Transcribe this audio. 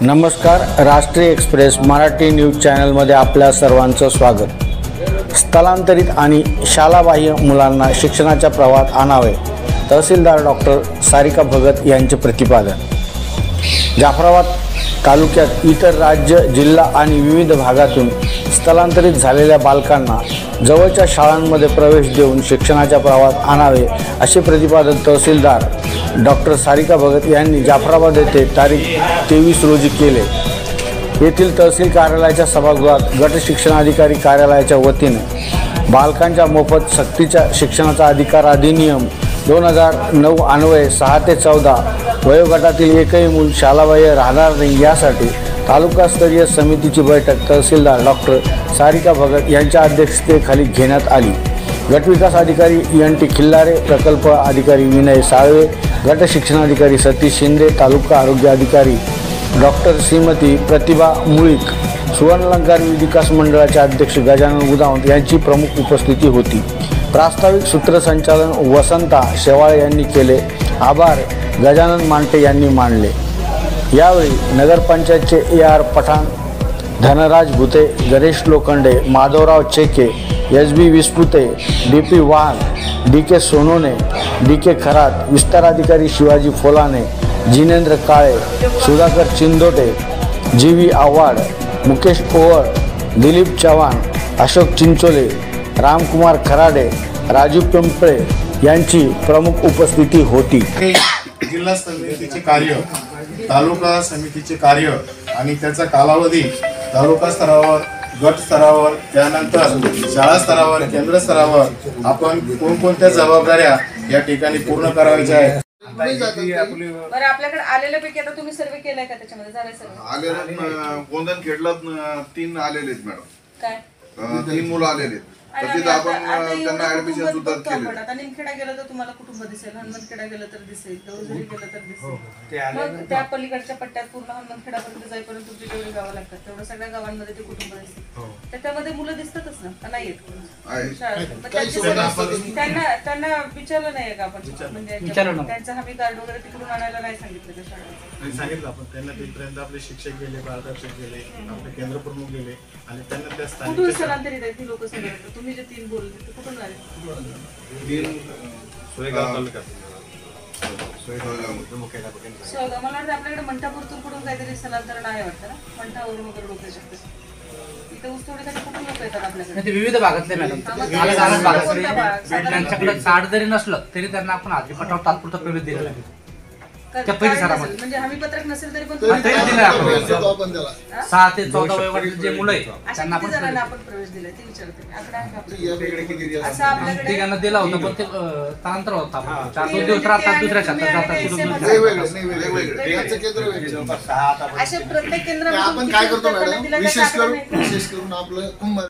नमस्कार, राष्ट्रीय express Marathi news चॅनलमध्ये आपल्या सर्वांचं स्वागत। स्थलांतरित आणि शालाबाह्य मुलांना शिक्षणाच्या प्रवाहात आणावे, तहसीलदार डॉक्टर सारिका भगत यांचे प्रतिपादन। जाफराबाद तालुक्यात इतर राज्य, जिल्हा आणि विविध भागातून स्थलांतरित झालेल्या बालकांना जवळच्या शाळांमध्ये प्रवेश देऊन शिक्षणाच्या प्रवाहात आणावे, असे प्रतिपादन तहसीलदार डॉक्टर सारिका भगत यांनी जाफराबाद येथे तारीख 23 रोजी केले। येथील तहसील कार्यालयाच्या सभागृहात गट शिक्षणाधिकारी कार्यालयाच्या वतीने बालकांच्या मोफत सक्तीच्या शिक्षणाचा अधिकार अधिनियम 2009 अन्वये 6 ते 14 वयोगटातील एकही मूल शालाबाह्य राहणार नाही, यासाठी तालुकास्तरीय समितीची बैठक तहसीलदार डॉक्टर सारिका भगत यांच्या अध्यक्षतेखाली घेण्यात आली। गटविकास अधिकारी NT खिल्लारे, प्रकल्प अधिकारी विनय साळवे, गट शिक्षणाधिकारी सतीश शिंदे, तालुका आरोग्य अधिकारी डॉक्टर श्रीमती प्रतिभा मुळीक, सुवर्णलंकार विकास मंडळाचे अध्यक्ष गजानन उदावंत यांची प्रमुख उपस्थिती होती। प्रास्ताविक सूत्रसंचालन वसंता शेवाळे यांनी केले। आभार गजानन मांटे यांनी मानले। यावेळी नगरपंचायतचे AR पठाण, धनराज भुते, गणेश लोखंडे, माधवराव चेके, SB विस्पुते, DP वाहन, DK सोनोने, DK खरात, विस्तार अधिकारी शिवाजी फोलाने, जिनेंद्र काळे, सुधाकर चिंदोटे, GV आव्हाड, मुकेश ओवर, दिलीप चव्हाण, अशोक चिंचोले, रामकुमार खराडे, राजू पिंपळे यांची प्रमुख उपस्थिती होती। जिल्हा समितीचे कार्य, तालुका समितीचे कार्य आणि त्याचा कालावधी तालुका स्तरावर, गट स्तरावर, त्यानंतर शाळा स्तरावर, केंद्र स्तरावर आपण कोणकोणत्या जबाबदाऱ्या या ठिकाणी पूर्ण करायच्या आहेत। बरं, आपल्याकडे आलेल्यापैकी आता तुम्ही सर्वे केलाय का? त्याच्यामध्ये झालंय सर्वे? आलेले गोंधन खेडला 3 आलेले आहेत मॅडम। काय 3 मुलं आलेले आहेत, तर तिथं आपण त्यांना ऍडमिशन सुद्धा केले। आता निमखेडा गेलं तर तुम्हाला कुटुंब दिसेल, हनुमंतखेडा गेलं तर दिसेल, दौजरी गेलं तर दिसेल, मग त्या पलीकडच्या पट्ट्यात पूर्ण हनुमंतखेडापर्यंत जाईपर्यंत तुमची जेवढी गावं लागतात तेवढं सगळ्या गावांमध्ये ते कुटुंब दिसतील। तर त्यामध्ये मुलं दिसतातच ना, का नाही येत? त्यांना विचारलं नाही का आपण? म्हणजे त्यांचा हमी कार्ड वगैरे तिकडून आणायला नाही सांगितलं का शाळेत? सांगितलं आपण त्यांना, तिथपर्यंत आपले शिक्षक गेले, पारदर्शक गेले, आपले केंद्र प्रमुख गेले आणि त्यांना त्या कुठून स्थलांतरित आहेत ती लोक सगळे? तुम्ही जे 3 बोलले ते कुठून आले? सोयगाव तालुक्यात। मला वाटतं आपल्याकडे मंठापूरतून कुठून काहीतरी स्थलांतरण आहे वाटतं ना, मंठावरून वगैरे लोक येतात इथे ऊसतोडीसाठी कुठून लोक येतात आपल्याकडे? विविध भागातले मॅडम, त्यांच्याकडे कार्ड जरी नसलं तरी त्यांना आपण आधी पटावर तात्पुरता प्रवेश दिलेला आहे। म्हणजे हमी पत्रक नसेल तरी पण 6 ते 14 वयोगटातील जे मुलं आहेत त्यांना आपण प्रवेश दिलाय ते विचारते। आकडा आहे का असं आपल्याकडे? ठिकाणी दिला होता, पण ते स्थलांतर होता। 4-2 दिवस राहतात, दुसऱ्या शाळेत जातात। अशा प्रत्येक केंद्रामध्ये आपण काय करतो मॅडम, विशेष करून आपलं